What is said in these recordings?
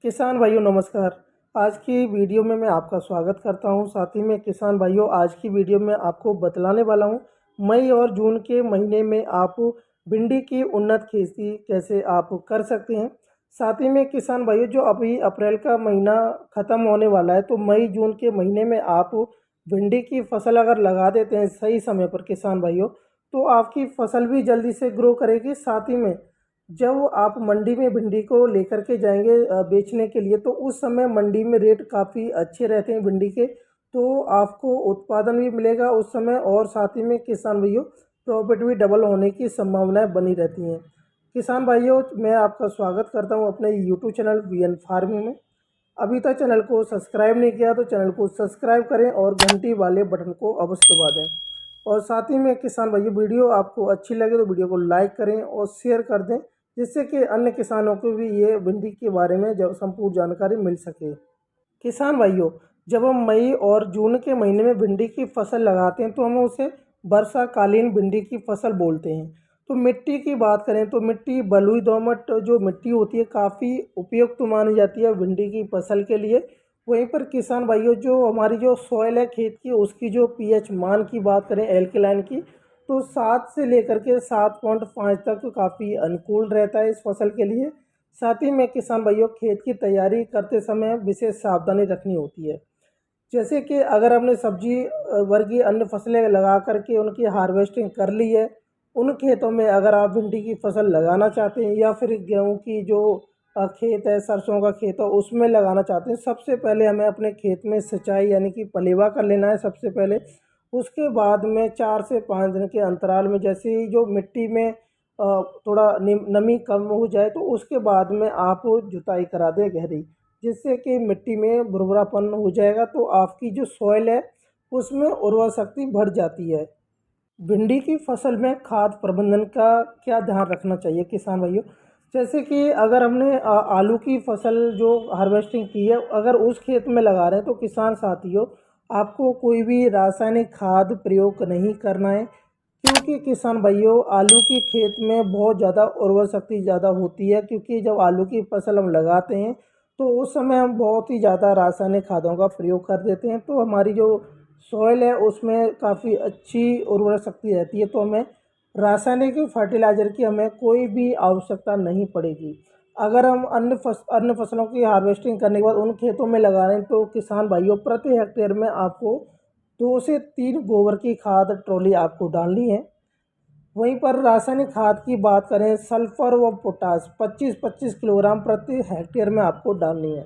किसान भाइयों नमस्कार। आज की वीडियो में मैं आपका स्वागत करता हूं। साथ ही में किसान भाइयों आज की वीडियो में आपको बतलाने वाला हूं मई और जून के महीने में आप भिंडी की उन्नत खेती कैसे आप कर सकते हैं। साथ ही में किसान भाइयों जो अभी अप्रैल का महीना ख़त्म होने वाला है तो मई जून के महीने में आप भिंडी की फसल अगर लगा देते हैं सही समय पर किसान भाइयों तो आपकी फसल भी जल्दी से ग्रो करेगी। साथ ही में जब आप मंडी में भिंडी को लेकर के जाएंगे बेचने के लिए तो उस समय मंडी में रेट काफ़ी अच्छे रहते हैं भिंडी के, तो आपको उत्पादन भी मिलेगा उस समय और साथ ही में किसान भाइयों प्रॉफिट भी डबल होने की संभावनाएं बनी रहती हैं। किसान भाइयों मैं आपका स्वागत करता हूं अपने यूट्यूब चैनल वीएन फार्मिंग में। अभी तक चैनल को सब्सक्राइब नहीं किया तो चैनल को सब्सक्राइब करें और घंटी वाले बटन को अवश्य दबा दें। और साथ ही में किसान भाइयों वीडियो आपको अच्छी लगे तो वीडियो को लाइक करें और शेयर कर दें जिससे कि अन्य किसानों को भी ये भिंडी के बारे में जब संपूर्ण जानकारी मिल सके। किसान भाइयों जब हम मई और जून के महीने में भिंडी की फसल लगाते हैं तो हम उसे वर्षाकालीन भिंडी की फसल बोलते हैं। तो मिट्टी की बात करें तो मिट्टी बलुई दोमट जो मिट्टी होती है काफ़ी उपयुक्त मानी जाती है भिंडी की फसल के लिए। वहीं पर किसान भाइयों जो हमारी जो सॉइल है खेत की उसकी जो पीएच मान की बात करें एल्कलाइन की तो 7 से लेकर के 7.5 तक काफ़ी अनुकूल रहता है इस फसल के लिए। साथ ही में किसान भाइयों खेत की तैयारी करते समय विशेष सावधानी रखनी होती है। जैसे कि अगर हमने सब्जी वर्गीय अन्य फसलें लगा करके उनकी हार्वेस्टिंग कर ली है, उन खेतों में अगर आप भिंडी की फसल लगाना चाहते हैं या फिर गेहूं की जो खेत है सरसों का खेत है उसमें लगाना चाहते हैं, सबसे पहले हमें अपने खेत में सिंचाई यानी कि पलेवा कर लेना है सबसे पहले। उसके बाद में 4 से 5 दिन के अंतराल में जैसे ही जो मिट्टी में थोड़ा नमी कम हो जाए तो उसके बाद में आप जुताई करा दें गहरी, जिससे कि मिट्टी में भुरभुरापन हो जाएगा तो आपकी जो सॉइल है उसमें उर्वरा शक्ति बढ़ जाती है। भिंडी की फसल में खाद प्रबंधन का क्या ध्यान रखना चाहिए किसान भाइयों। जैसे कि अगर हमने आलू की फसल जो हार्वेस्टिंग की है अगर उस खेत में लगा रहे हैं तो किसान साथियों आपको कोई भी रासायनिक खाद प्रयोग नहीं करना है, क्योंकि किसान भाइयों आलू की खेत में बहुत ज़्यादा उर्वरा शक्ति ज़्यादा होती है। क्योंकि जब आलू की फसल हम लगाते हैं तो उस समय हम बहुत ही ज़्यादा रासायनिक खादों का प्रयोग कर देते हैं तो हमारी जो सॉइल है उसमें काफ़ी अच्छी उर्वरा शक्ति रहती है, तो हमें रासायनिक फर्टिलाइज़र की हमें कोई भी आवश्यकता नहीं पड़ेगी। अगर हम अन्य फसलों की हार्वेस्टिंग करने के बाद उन खेतों में लगा रहे हैं तो किसान भाइयों प्रति हेक्टेयर में आपको 2 से 3 गोबर की खाद ट्रॉली आपको डालनी है। वहीं पर रासायनिक खाद की बात करें सल्फर व पोटास 25-25 किलोग्राम प्रति हेक्टेयर में आपको डालनी है।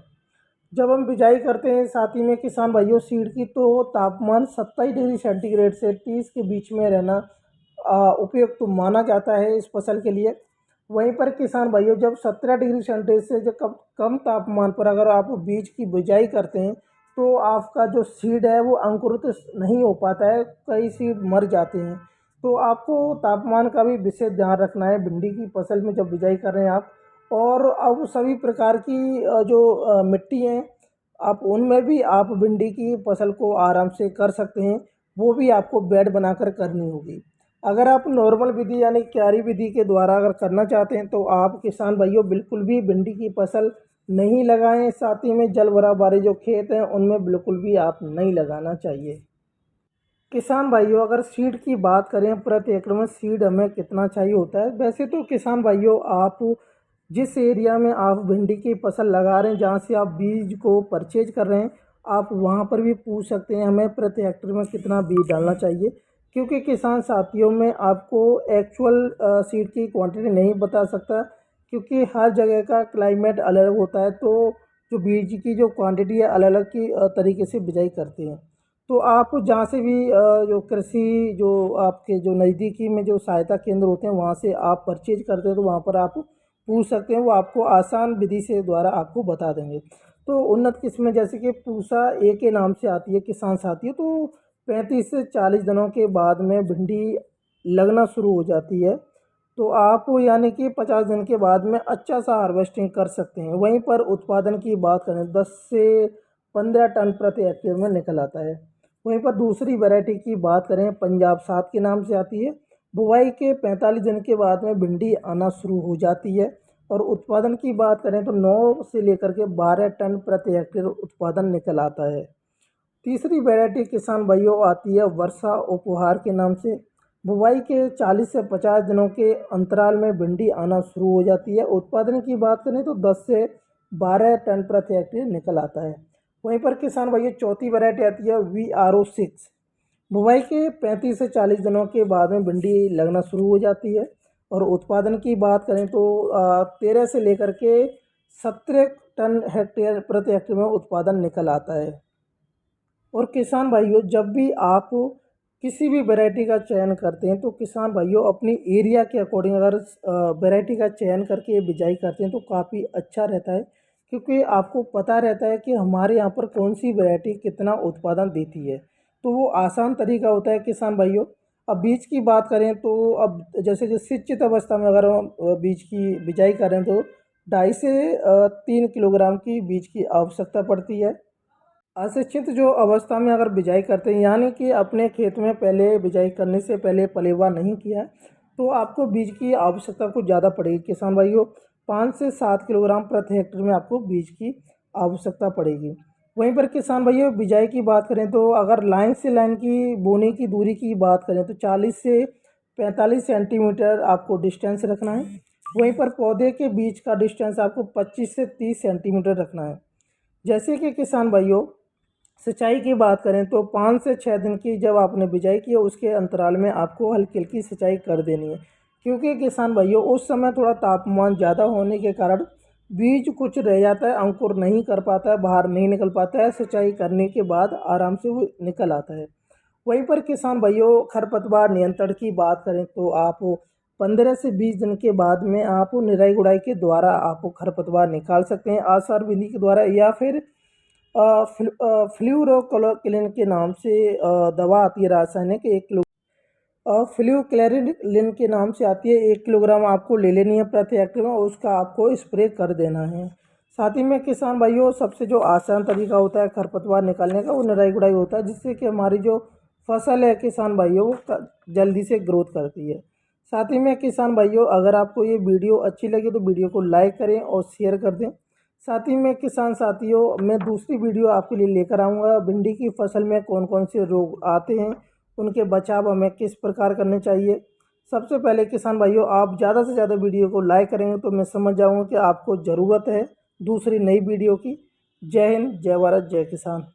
जब हम बिजाई करते हैं साथ ही में किसान भाइयों सीड की तो तापमान 27 डिग्री सेंटीग्रेड से 30 के बीच में रहना उपयुक्त तो माना जाता है इस फसल के लिए। वहीं पर किसान भाइयों जब 17 डिग्री सेंटीग्रेड से जो कम तापमान पर अगर आप बीज की बिजाई करते हैं तो आपका जो सीड है वो अंकुरित नहीं हो पाता है, कई सीड मर जाते हैं। तो आपको तापमान का भी विशेष ध्यान रखना है भिंडी की फसल में जब बिजाई कर रहे हैं आप। और अब सभी प्रकार की जो मिट्टी हैं आप उनमें भी आप भिंडी की फसल को आराम से कर सकते हैं, वो भी आपको बेड बनाकर करनी होगी। अगर आप नॉर्मल विधि यानी क्यारी विधि के द्वारा अगर करना चाहते हैं तो आप किसान भाइयों बिल्कुल भी भिंडी की फसल नहीं लगाएं। साथ ही में जल भराव वाले जो खेत हैं उनमें बिल्कुल भी आप नहीं लगाना चाहिए। किसान भाइयों अगर सीड की बात करें प्रति एकड़ में सीड हमें कितना चाहिए होता है, वैसे तो किसान भाइयों आप जिस एरिया में आप भिंडी की फसल लगा रहे हैं जहाँ से आप बीज को परचेज कर रहे हैं आप वहाँ पर भी पूछ सकते हैं हमें प्रति हेक्टेयर में कितना बीज डालना चाहिए। क्योंकि किसान साथियों में आपको एक्चुअल सीड की क्वांटिटी नहीं बता सकता, क्योंकि हर जगह का क्लाइमेट अलग होता है तो जो बीज की जो क्वांटिटी है अलग अलग की तरीके से बिजाई करते हैं। तो आप जहाँ से भी जो कृषि जो आपके जो नज़दीकी में जो सहायता केंद्र होते हैं वहाँ से आप परचेज करते हैं तो वहाँ पर आप पूछ सकते हैं, वो आपको आसान विधि से द्वारा आपको बता देंगे। तो उन्नत किस्में जैसे कि पूसा ए के नाम से आती है किसान साथियों, तो 35 से 40 दिनों के बाद में भिंडी लगना शुरू हो जाती है। तो आप यानी कि 50 दिन के बाद में अच्छा सा हार्वेस्टिंग कर सकते हैं। वहीं पर उत्पादन की बात करें 10 से 15 टन प्रति हेक्टेयर में निकल आता है। वहीं पर दूसरी वैरायटी की बात करें पंजाब 7 के नाम से आती है। बुआई के 45 दिन के बाद में भिंडी आना शुरू हो जाती है। और उत्पादन की बात करें तो 9 से लेकर के 12 टन प्रति हेक्टेयर उत्पादन निकल आता है। तीसरी वैरायटी किसान भाइयों आती है वर्षा उपहार के नाम से। बुवाई के 40 से 50 दिनों के अंतराल में भिंडी आना शुरू हो जाती है। उत्पादन की बात करें तो 10 से 12 टन प्रति हेक्टेयर निकल आता है। वहीं पर किसान भाइयों चौथी वैरायटी आती है VRO6। बुवाई के 35 से 40 दिनों के बाद में भिंडी लगना शुरू हो जाती है और उत्पादन की बात करें तो 13 से लेकर के 17 टन हेक्टेयर प्रति हेक्टेयर में उत्पादन निकल आता है। और किसान भाइयों जब भी आप किसी भी वैरायटी का चयन करते हैं तो किसान भाइयों अपनी एरिया के अकॉर्डिंग अगर वैरायटी का चयन करके बिजाई करते हैं तो काफ़ी अच्छा रहता है, क्योंकि आपको पता रहता है कि हमारे यहाँ पर कौन सी वैरायटी कितना उत्पादन देती है। तो वो आसान तरीका होता है किसान भाइयों। अब बीज की बात करें तो अब जैसे कि सिंचित अवस्था में अगर हम बीज की बिजाई करें तो 2.5 से 3 किलोग्राम की बीज की आवश्यकता पड़ती है। अशिक्षित जो अवस्था में अगर बिजाई करते हैं यानी कि अपने खेत में पहले बिजाई करने से पहले पलेवा नहीं किया है, तो आपको बीज की आवश्यकता कुछ ज़्यादा पड़ेगी किसान भाइयों। 5 से 7 किलोग्राम प्रति हेक्टेयर में आपको बीज की आवश्यकता पड़ेगी। वहीं पर किसान भाइयों बिजाई की बात करें तो अगर लाइन से लाइन की बोने की दूरी की बात करें तो 40 से 45 सेंटीमीटर आपको डिस्टेंस रखना है। वहीं पर पौधे के बीच का डिस्टेंस आपको 25 से 30 सेंटीमीटर रखना है। जैसे कि किसान भाइयों सिंचाई की बात करें तो 5 से 6 दिन की जब आपने बिजाई की है उसके अंतराल में आपको हल्की हल्की सिंचाई कर देनी है, क्योंकि किसान भाइयों उस समय थोड़ा तापमान ज़्यादा होने के कारण बीज कुछ रह जाता है, अंकुर नहीं कर पाता है, बाहर नहीं निकल पाता है। सिंचाई करने के बाद आराम से वो निकल आता है। वहीं पर किसान भाइयों खरपतवार नियंत्रण की बात करें तो आप 15 से 20 दिन के बाद में आप निराई गुड़ाई के द्वारा आप खरपतवार निकाल सकते हैं आसार विधि के द्वारा, या फिर फ्लूरोक्लोकिलिन के नाम से दवा आती है रासायनिक 1 किलो फ्लूक्लोरिन के नाम से आती है, 1 किलोग्राम आपको ले लेनी है प्रति हेक्टेयर में, उसका आपको स्प्रे कर देना है। साथ ही में किसान भाइयों सबसे जो आसान तरीका होता है खरपतवार निकालने का वो निराई गुड़ाई होता है, जिससे कि हमारी जो फसल है किसान भाइयों वो जल्दी से ग्रोथ करती है। साथ ही में किसान भाइयों अगर आपको ये वीडियो अच्छी लगी तो वीडियो को लाइक करें और शेयर कर दें। साथ ही में किसान साथियों मैं दूसरी वीडियो आपके लिए लेकर आऊँगा भिंडी की फसल में कौन कौन से रोग आते हैं, उनके बचाव हमें किस प्रकार करने चाहिए। सबसे पहले किसान भाइयों आप ज़्यादा से ज़्यादा वीडियो को लाइक करेंगे तो मैं समझ जाऊँगा कि आपको ज़रूरत है दूसरी नई वीडियो की। जय हिंद, जय भारत, जय किसान।